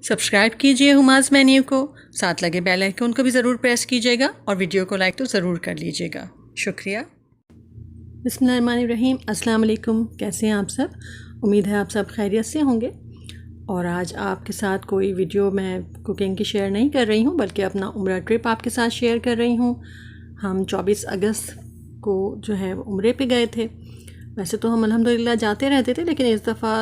Subscribe कीजिए हुमाज़ menu को, साथ लगे बेल आइकन को भी ज़रूर प्रेस कीजिएगा और वीडियो को लाइक तो ज़रूर कर लीजिएगा। शुक्रिया। बिस्मिल्लाहिर्रहमानिर्रहीम। अस्सलाम वालेकुम। कैसे हैं आप सब? उम्मीद है आप सब खैरियत से होंगे। और आज आपके साथ कोई वीडियो मैं कुकिंग की शेयर नहीं कर रही हूँ, बल्कि अपना उम्रा ट्रिप आपके साथ शेयर कर रही हूँ। हम 24 अगस्त को जो है उम्रे पे गए थे। वैसे तो हम अल्हम्दुलिल्लाह जाते रहते थे, लेकिन इस दफ़ा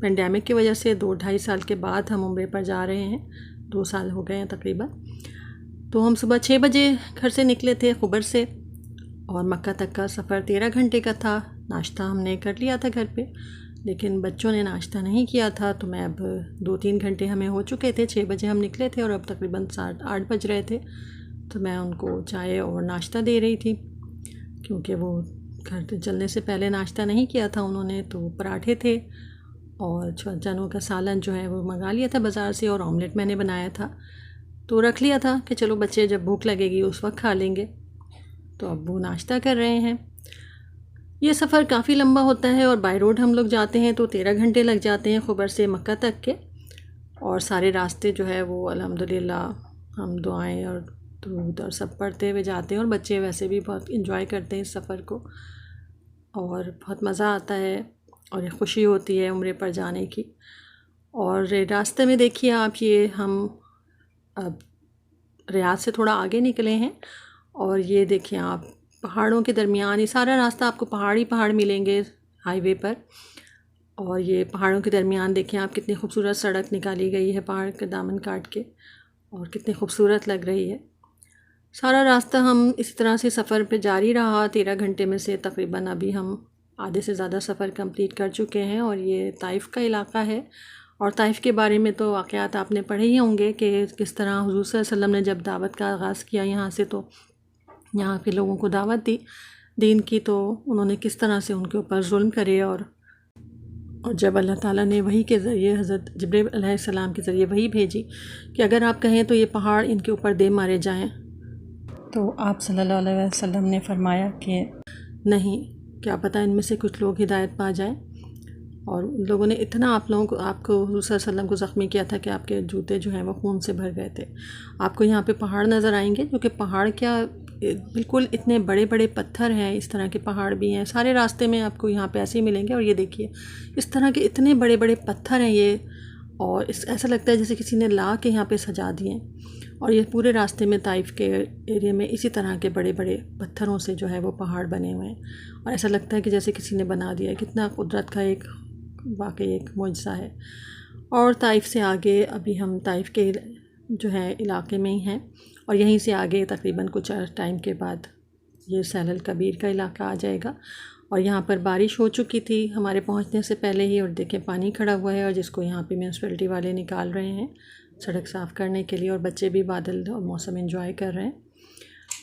पेंडेमिक की वजह से 2-2.5 साल के बाद हम उम्रे पर जा रहे हैं। 2 साल हो गए हैं तकरीबन। तो हम सुबह 6 बजे घर से निकले थे खुबर से, और मक्का तक का सफ़र 13 घंटे का था। नाश्ता हमने कर लिया था घर पे, लेकिन बच्चों ने नाश्ता नहीं किया था। तो मैं अब 2-3 घंटे हमें हो चुके थे। 6 बजे हम निकले थे और अब तकरीबन 7-8 बज रहे थे। तो मैं उनको चाय और नाश्ता दे रही थी, क्योंकि वो घर से चलने से पहले नाश्ता नहीं किया था उन्होंने। तो पराठे थे और चनों का सालन जो है वो मंगा लिया था बाज़ार से, और ऑमलेट मैंने बनाया था। तो रख लिया था कि चलो बच्चे जब भूख लगेगी उस वक्त खा लेंगे। तो अब वो नाश्ता कर रहे हैं। ये सफ़र काफ़ी लंबा होता है और बाय रोड हम लोग जाते हैं तो 13 घंटे लग जाते हैं खुबर से मक्का तक के। और सारे रास्ते जो है वो अल्हम्दुलिल्लाह हम दुआएं और दुरूद और सब पढ़ते हुए जाते हैं, और बच्चे वैसे भी बहुत इंजॉय करते हैं इस सफ़र को, और बहुत मज़ा आता है और एक ख़ुशी होती है उम्रे पर जाने की। और रास्ते में देखिए आप, ये हम अब रियाद से थोड़ा आगे निकले हैं, और ये देखिए आप पहाड़ों के दरमियान, ये सारा रास्ता आपको पहाड़ ही पहाड़ मिलेंगे हाईवे पर। और ये पहाड़ों के दरमियान देखिए आप, कितनी खूबसूरत सड़क निकाली गई है पहाड़ के दामन काट के, और कितनी खूबसूरत लग रही है। सारा रास्ता हम इसी तरह से सफ़र पे जारी रहा। 13 घंटे में से तकरीबन अभी हम आधे से ज़्यादा सफ़र कंप्लीट कर चुके हैं, और ये ताइफ़ का इलाका है। और ताइफ़ के बारे में तो वाक़यात आपने पढ़े ही होंगे कि किस तरह हुज़ूर सल्लल्लाहु अलैहि वसल्लम ने जब दावत का आगाज़ किया यहाँ से, तो यहाँ के लोगों को दावत दी दीन की, तो उन्होंने किस तरह से उनके ऊपर जुल्म करे। और जब अल्लाह ताला ने वही के ज़रिए हज़रत जिब्रील अलैहिस्सलाम के ज़रिए वही भेजी कि अगर आप कहें तो ये पहाड़ इनके ऊपर दे मारे जाएं, तो आप सल्लल्लाहु अलैहि वसल्लम ने फरमाया कि नहीं, क्या पता इनमें से कुछ लोग हिदायत पा जाएं। और उन लोगों ने इतना आप लोगों को, आपको हुज़ूर सल्लल्लाहु अलैहि वसल्लम को ज़ख्मी किया था कि आपके जूते जो हैं वो खून से भर गए थे। आपको यहाँ पे पहाड़ नज़र आएंगे, जो कि पहाड़ क्या, बिल्कुल इतने बड़े बड़े पत्थर हैं। इस तरह के पहाड़ भी हैं सारे रास्ते में, आपको यहाँ पे ऐसे ही मिलेंगे। और ये देखिए इस तरह के इतने बड़े बड़े पत्थर हैं ये, और ऐसा लगता है जैसे किसी ने ला के यहाँ पे सजा दिए हैं। और ये पूरे रास्ते में ताइफ़ के एरिया में इसी तरह के बड़े बड़े पत्थरों से जो है वो पहाड़ बने हुए हैं, और ऐसा लगता है कि जैसे किसी ने बना दिया है। कितना कुदरत का एक वाकई एक मुआजिज़ा है। और ताइफ़ से आगे, अभी हम ताइफ़ के जो है इलाके में ही हैं, और यहीं से आगे तकरीबन कुछ टाइम के बाद ये सैलल कबीर का इलाका आ जाएगा। और यहाँ पर बारिश हो चुकी थी हमारे पहुँचने से पहले ही, और देखें पानी खड़ा हुआ है, और जिसको यहाँ पे म्यूनसिपैलिटी वाले निकाल रहे हैं सड़क साफ़ करने के लिए, और बच्चे भी बादल और मौसम एंजॉय कर रहे हैं।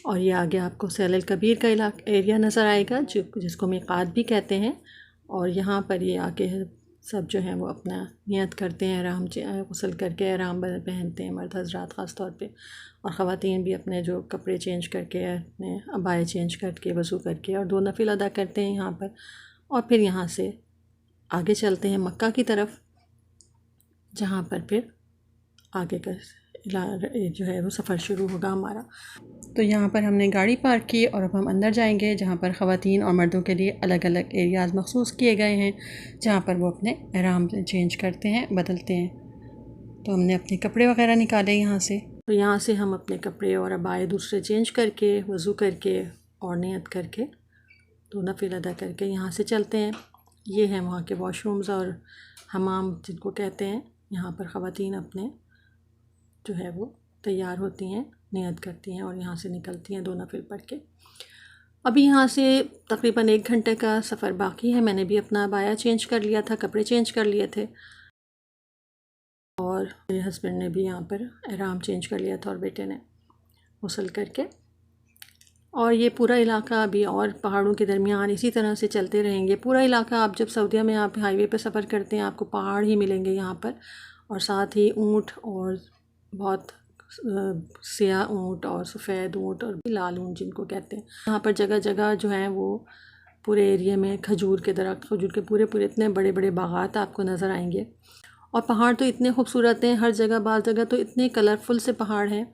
और ये आगे आपको सैलल कबीर का एरिया नज़र आएगा, जिसको मीक़ात भी कहते हैं। और यहाँ पर ये आके सब जो हैं वो अपना नियत करते हैं, आराम गुस्ल करके आराम पहनते हैं मर्द हज़रात ख़ास तौर पे, और ख़वातीन भी अपने जो कपड़े चेंज करके, अपने अबाए चेंज करके, वज़ू करके, और 2 नफिल अदा करते हैं यहाँ पर। और फिर यहाँ से आगे चलते हैं मक्का की तरफ, जहाँ पर फिर आगे का जो है वो सफ़र शुरू होगा हमारा। तो यहाँ पर हमने गाड़ी पार्क की, और अब हम अंदर जाएंगे, जहाँ पर ख़वातीन और मर्दों के लिए अलग अलग एरियाज़ मखसूस किए गए हैं, जहाँ पर वो अपने आराम से चेंज करते हैं, बदलते हैं। तो हमने अपने कपड़े वगैरह निकाले यहाँ से। तो यहाँ से हम अपने कपड़े और अबाए दूसरे चेंज करके, वज़ू करके और नियत करके, 2 नफिल अदा करके यहाँ से चलते हैं। ये हैं वहाँ के वॉशरूम्स और हमाम जिनको कहते हैं। यहाँ पर ख़वातीन अपने जो है वो तैयार होती हैं, नियत करती हैं, और यहाँ से निकलती हैं 2 नफिल पढ़ के। अभी यहाँ से तकरीबन 1 घंटे का सफ़र बाकी है। मैंने भी अपना अबाया चेंज कर लिया था, कपड़े चेंज कर लिए थे, और मेरे हस्बैंड ने भी यहाँ पर आराम चेंज कर लिया था, और बेटे ने गुस्ल करके। और ये पूरा इलाका अभी और पहाड़ों के दरमियान इसी तरह से चलते रहेंगे। पूरा इलाका, आप जब सऊदीया में आप हाईवे पर सफ़र करते हैं, आपको पहाड़ ही मिलेंगे यहाँ पर, और साथ ही ऊँट, और बहुत सियाह ऊँट और सफ़ेद ऊँट और लाल ऊँट जिनको कहते हैं। यहाँ पर जगह जगह जो हैं वो पूरे एरिया में खजूर के दरख्त, खजूर के पूरे पूरे इतने बड़े बड़े बागात आपको नज़र आएंगे। और पहाड़ तो इतने खूबसूरत हैं, हर जगह बाज़ जगह तो इतने कलरफुल से पहाड़ हैं।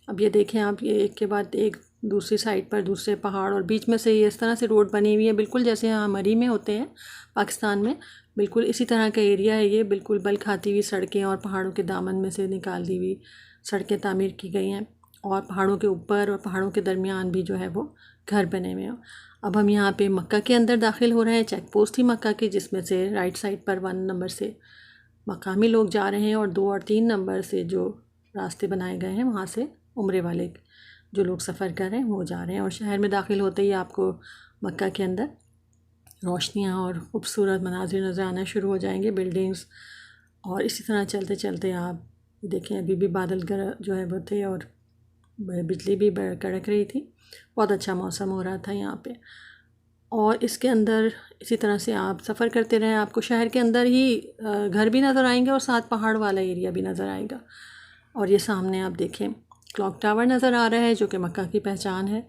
अब ये देखें आप, ये एक के बाद एक दूसरी साइड पर दूसरे पहाड़, और बीच में से ये इस तरह से रोड बनी हुई है, बिल्कुल जैसे यहाँ मरी में होते हैं पाकिस्तान में, बिल्कुल इसी तरह का एरिया है ये। बिल्कुल बल खाती हुई सड़कें और पहाड़ों के दामन में से निकाल दी हुई सड़कें तामीर की गई हैं, और पहाड़ों के ऊपर और पहाड़ों के दरमियान भी जो है वो घर बने हुए हैं। अब हम यहाँ पे मक्का के अंदर दाखिल हो रहे हैं। चेक पोस्ट थी मक्का की, जिसमें से राइट साइड पर 1 नंबर से मकामी लोग जा रहे हैं, और 2 और 3 नंबर से जो रास्ते बनाए गए हैं वहाँ से उम्रे वाले जो लोग सफ़र कर रहे हैं वो जा रहे हैं। और शहर में दाखिल होते ही आपको मक्का के अंदर रोशनियाँ और ख़ूबसूरत मनाजिर नज़र आना शुरू हो जाएंगे, बिल्डिंग्स। और इसी तरह चलते चलते आप देखें, अभी भी बादल जो है वो थे, और बिजली भी कड़क रही थी। बहुत अच्छा मौसम हो रहा था यहाँ पे। और इसके अंदर इसी तरह से आप सफ़र करते रहें, आपको शहर के अंदर ही घर भी नज़र आएंगे और साथ पहाड़ वाला एरिया भी नज़र आएगा। और ये सामने आप देखें क्लॉक टावर नज़र आ रहा है, जो कि मक्का की पहचान है।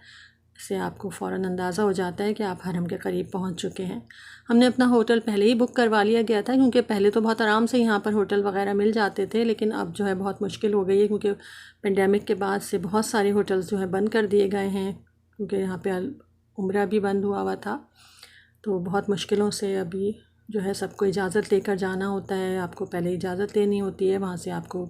इससे आपको फ़ौरन अंदाज़ा हो जाता है कि आप हरम के करीब पहुंच चुके हैं। हमने अपना होटल पहले ही बुक करवा लिया गया था, क्योंकि पहले तो बहुत आराम से यहाँ पर होटल वगैरह मिल जाते थे, लेकिन अब जो है बहुत मुश्किल हो गई है, क्योंकि पेंडेमिक के बाद से बहुत सारे होटल्स जो है बंद कर दिए गए हैं, क्योंकि यहाँ पे उम्रा भी बंद हुआ था। तो बहुत मुश्किलों से अभी जो है सबको इजाज़त लेकर जाना होता है। आपको पहले इजाज़त लेनी होती है, वहाँ से आपको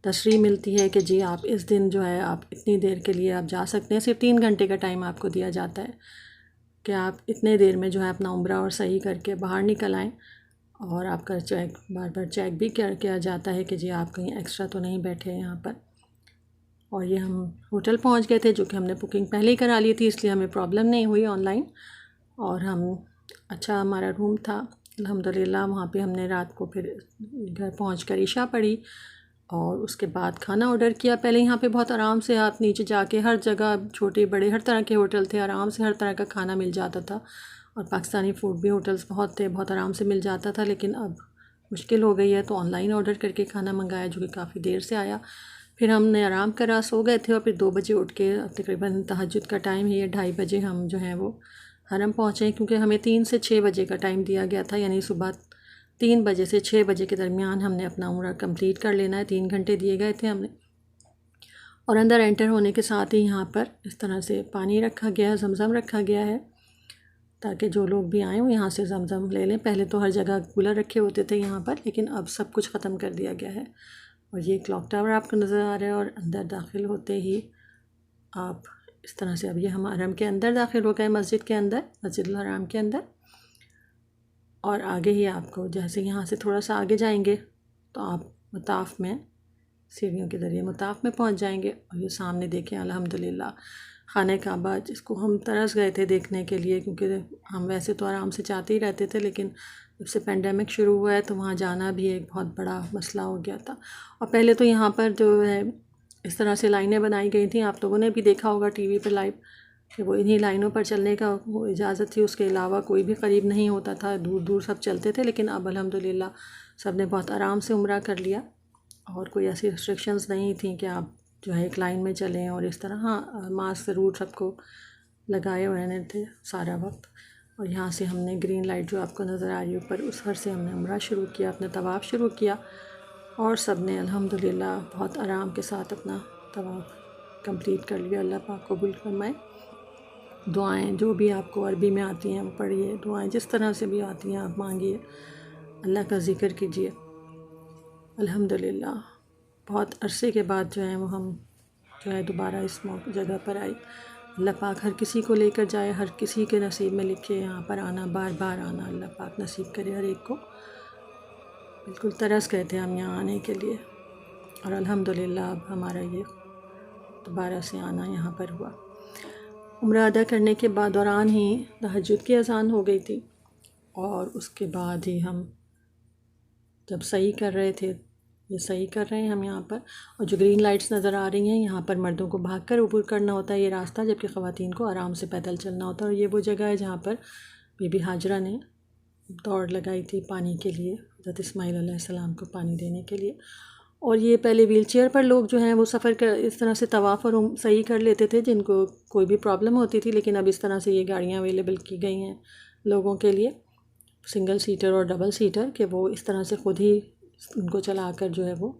तशरीह मिलती है कि जी आप इस दिन जो है आप इतनी देर के लिए आप जा सकते हैं। सिर्फ 3 घंटे का टाइम आपको दिया जाता है कि आप इतने देर में जो है अपना उम्रा और सही करके बाहर निकल आएँ। और आपका चेक बार बार चेक भी किया जाता है कि जी आप कहीं एक्स्ट्रा तो नहीं बैठे हैं यहाँ पर। और ये हम होटल पहुँच गए थे, जो कि हमने बुकिंग पहले ही करा ली थी, इसलिए हमें प्रॉब्लम नहीं हुई ऑनलाइन। और हम अच्छा हमारा रूम था अल्हम्दुलिल्लाह। वहाँ पे हमने रात को फिर घर पहुँचकर इशा पढ़ी, और उसके बाद खाना ऑर्डर किया। पहले यहाँ पे बहुत आराम से आप नीचे जाके हर जगह छोटे बड़े हर तरह के होटल थे, आराम से हर तरह का खाना मिल जाता था, और पाकिस्तानी फ़ूड भी होटल्स बहुत थे, बहुत आराम से मिल जाता था। लेकिन अब मुश्किल हो गई है, तो ऑनलाइन ऑर्डर करके खाना मंगाया, जो कि काफ़ी देर से आया। फिर हमने आराम करा, सो गए थे, और फिर 2 बजे उठ के, तकरीबन तहज्जुद का टाइम ही है, 2:30 बजे हम जो है वो हरम पहुँचे, क्योंकि हमें 3 से 6 बजे का टाइम दिया गया था, यानी सुबह 3 बजे से 6 बजे के दरमियान हमने अपना उम्रा कंप्लीट कर लेना है। 3 घंटे दिए गए थे हमने। और अंदर एंटर होने के साथ ही यहाँ पर इस तरह से पानी रखा गया है, ज़मज़म रखा गया है, ताकि जो लोग भी आएँ वो यहाँ से ज़मज़म ले लें। पहले तो हर जगह कूलर रखे होते थे यहाँ पर, लेकिन अब सब कुछ ख़त्म कर दिया गया है। और ये क्लॉक टावर आपको नज़र आ रहा है, और अंदर दाखिल होते ही आप इस तरह से, अब ये हम हरम के अंदर दाखिल हो गए, मस्जिद के अंदर, मस्जिदुल हराम के अंदर। और आगे ही आपको जैसे यहाँ से थोड़ा सा आगे जाएंगे तो आप मताफ़ में सीढ़ियों के ज़रिए मताफ़ में पहुँच जाएंगे। और ये सामने देखें अल्हम्दुलिल्लाह खाने काबा, जिसको हम तरस गए थे देखने के लिए, क्योंकि हम वैसे तो आराम से जाते ही रहते थे, लेकिन जब से पेंडेमिक शुरू हुआ है तो वहाँ जाना भी एक बहुत बड़ा मसला हो गया था। और पहले तो यहाँ पर जो है इस तरह से लाइनें बनाई गई थी, आप लोगों ने भी देखा होगा टीवी पर लाइव, कि वो इन्हीं लाइनों पर चलने का वो इजाज़त थी, उसके अलावा कोई भी करीब नहीं होता था, दूर दूर सब चलते थे। लेकिन अब अल्हम्दुलिल्लाह सब ने बहुत आराम से उम्रा कर लिया, और कोई ऐसी रिस्ट्रिक्शंस नहीं थी कि आप जो है एक लाइन में चलें और इस तरह। हाँ, मास्क ज़रूर सबको लगाए रहने थे सारा वक्त। और यहाँ से हमने ग्रीन लाइट जो आपको नज़र आ रही है ऊपर, उस घर से हमने उम्रा शुरू किया, अपना तवाफ़ शुरू किया, और सब ने अल्हम्दुलिल्लाह बहुत आराम के साथ अपना तवाफ़ कंप्लीट कर लिया। अल्लाह पाक कबूल फरमाए। दुआएं जो भी आपको अरबी में आती हैं वो पढ़िए, दुआएं जिस तरह से भी आती हैं आप मांगिए, अल्लाह का ज़िक्र कीजिए। अल्हम्दुलिल्लाह बहुत अरसे के बाद जो है वो हम जो है दोबारा इस जगह पर आए। अल्लाह पाक हर किसी को लेकर जाए, हर किसी के नसीब में लिखे यहाँ पर आना, बार बार आना अल्लाह पाक नसीब करे हर एक को। बिल्कुल तरस गए थे हम यहाँ आने के लिए, और अल्हम्दुलिल्लाह अब हमारा ये दोबारा से आना यहाँ पर हुआ। उम्रा अदा करने के बाद दौरान ही तहज्जुद की अज़ान हो गई थी, और उसके बाद ही हम जब सही कर रहे थे, ये सही कर रहे हैं हम यहाँ पर, और जो ग्रीन लाइट्स नज़र आ रही हैं, यहाँ पर मर्दों को भागकर ऊपर करना होता है ये रास्ता, जबकि ख़वातीन को आराम से पैदल चलना होता है। और ये वो जगह है जहाँ पर बीबी हाजरा ने दौड़ लगाई थी पानी के लिए, हज़रत इस्माईल अलैहिस्सलाम को पानी देने के लिए। और ये पहले व्हील चेयर पर लोग जो हैं वो सफ़र कर इस तरह से तवाफ़ और सही कर लेते थे, जिनको कोई भी प्रॉब्लम होती थी। लेकिन अब इस तरह से ये गाड़ियाँ अवेलेबल की गई हैं लोगों के लिए, सिंगल सीटर और डबल सीटर, कि वो इस तरह से ख़ुद ही उनको चलाकर जो है वो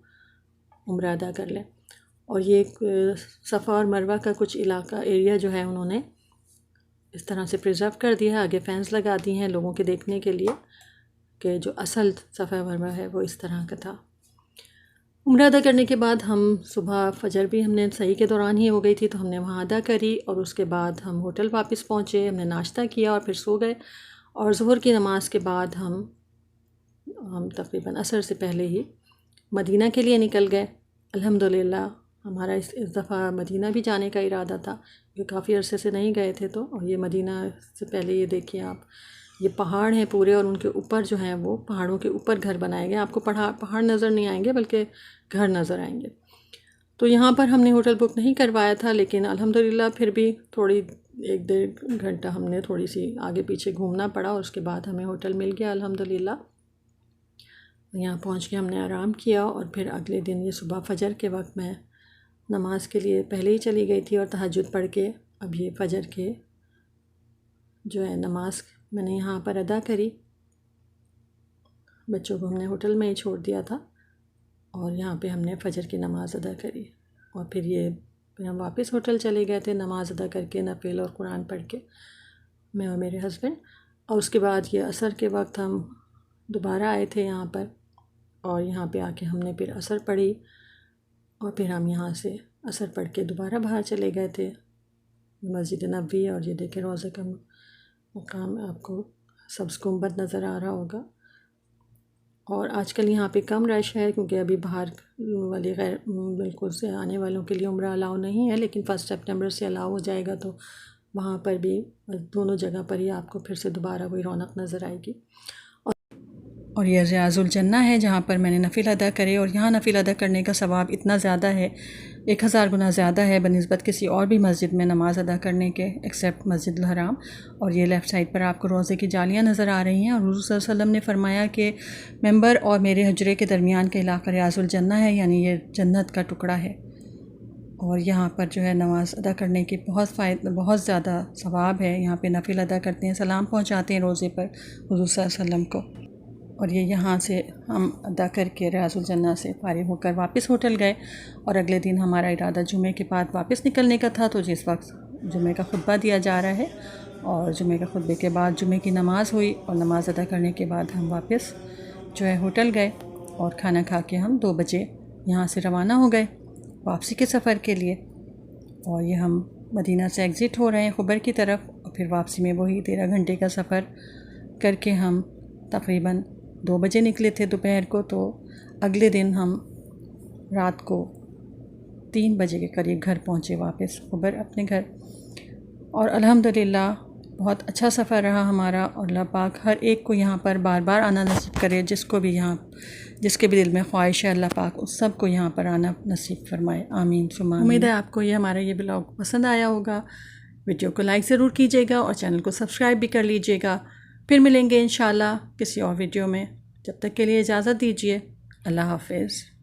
उम्रा अदा कर लें। और ये सफ़ा और मरवा का कुछ इलाका एरिया जो है उन्होंने इस तरह से प्रिजर्व कर दिया है। आगे फैंस लगा दी हैं लोगों के देखने के लिए कि जो असल सफ़ा मरवा है वो इस तरह का था। उम्रा अदा करने के बाद हम सुबह फजर भी हमने सही के दौरान ही हो गई थी, तो हमने वहाँ अदा करी और उसके बाद हम होटल वापस पहुँचे। हमने नाश्ता किया और फिर सो गए। और ज़ुहर की नमाज़ के बाद हम तकरीबन असर से पहले ही मदीना के लिए निकल गए। अल्हम्दुलिल्लाह हमारा इस दफ़ा मदीना भी जाने का इरादा था, क्योंकि काफ़ी अरसे से नहीं गए थे। तो और ये मदीना से पहले ये देखिए आप, ये पहाड़ हैं पूरे और उनके ऊपर जो हैं वो पहाड़ों के ऊपर घर बनाए गए। आपको पहाड़ नज़र नहीं आएंगे बल्कि घर नज़र आएंगे। तो यहाँ पर हमने होटल बुक नहीं करवाया था, लेकिन अल्हम्दुलिल्लाह फिर भी थोड़ी 1-1.5 घंटा हमने थोड़ी सी आगे पीछे घूमना पड़ा और उसके बाद हमें होटल मिल गया अल्हम्दुलिल्लाह। यहाँ पहुँच के हमने आराम किया और फिर अगले दिन ये सुबह फजर के वक्त मैं नमाज़ के लिए पहले ही चली गई थी और तहज्जुद पढ़ के अब ये फजर के जो है नमाज़ मैंने यहाँ पर अदा करी। बच्चों को हमने होटल में ही छोड़ दिया था और यहाँ पे हमने फजर की नमाज़ अदा करी और फिर हम वापस होटल चले गए थे नमाज़ अदा करके, नफिल और कुरान पढ़ के, मैं और मेरे हस्बैंड। और उसके बाद ये असर के वक्त हम दोबारा आए थे यहाँ पर और यहाँ पे आके हमने फिर असर पढ़ी और फिर हम यहाँ से असर पढ़ के दोबारा बाहर चले गए थे मस्जिद नबवी। और ये देखें रोज़े का मकाम आपको सब्ज़ गुंबद नज़र आ रहा होगा। और आजकल यहाँ पे कम रश है क्योंकि अभी बाहर वाले गैर मुल्कों से आने वालों के लिए उम्रा अलाउ नहीं है, लेकिन 1 सितंबर से अलाउ हो जाएगा। तो वहाँ पर भी दोनों जगह पर ही आपको फिर से दोबारा वही रौनक नज़र आएगी। और यह रियाजुल जन्ना है जहाँ पर मैंने नफिल अदा करे और यहाँ नफिल अदा करने का सवाब इतना ज़्यादा है, 1000 गुना ज़्यादा है बनिस्बत किसी और भी मस्जिद में नमाज़ अदा करने के, एक्सेप्ट मस्जिदुल हराम। और ये लेफ़्ट साइड पर आपको रोज़े की जालियाँ नज़र आ रही हैं और हुज़ूर सल्लल्लाहु अलैहि वसल्लम ने फ़रमाया कि मेंबर और मेरे हजरे के दरमियान का इलाका रियाजुल जन्ना है, यानी ये जन्नत का टुकड़ा है। और यहाँ पर जो है नमाज़ अदा करने की बहुत ज़्यादा सवाब है। यहाँ पे नफिल अदा करते हैं, सलाम पहुँचाते हैं रोज़े पर हुज़ूर सल्लल्लाहु अलैहि वसल्लम को। और ये यहाँ से हम अदा करके रियाजुल जन्ना से फारिग होकर वापस होटल गए। और अगले दिन हमारा इरादा जुमे के बाद वापस निकलने का था, तो जिस वक्त जुमे का खुतबा दिया जा रहा है और जुमे का खुतबे के बाद जुमे की नमाज़ हुई और नमाज़ अदा करने के बाद हम वापस जो है होटल गए और खाना खा के हम 2 बजे यहाँ से रवाना हो गए वापसी के सफ़र के लिए। और ये हम मदीना से एग्ज़िट हो रहे हैं खुबर की तरफ और फिर वापसी में वही 13 घंटे का सफ़र करके हम तकरीबन 2 बजे निकले थे दोपहर को। तो अगले दिन हम रात को 3 बजे के करीब घर पहुँचे वापस खुबर अपने घर। और अल्हम्दुलिल्लाह बहुत अच्छा सफ़र रहा हमारा और अल्लाह पाक हर एक को यहाँ पर बार बार आना नसीब करे, जिसको भी यहाँ जिसके भी दिल में ख्वाहिश है अल्लाह पाक उस सब को यहाँ पर आना नसीब फरमाए, आमीन सुमा आमीन। उम्मीद है आपको ये हमारा ये ब्लॉग पसंद आया होगा। वीडियो को लाइक ज़रूर कीजिएगा और चैनल को सब्सक्राइब भी कर लीजिएगा। फिर मिलेंगे इंशाल्लाह किसी और वीडियो में, जब तक के लिए इजाज़त दीजिए, अल्लाह हाफ़िज़।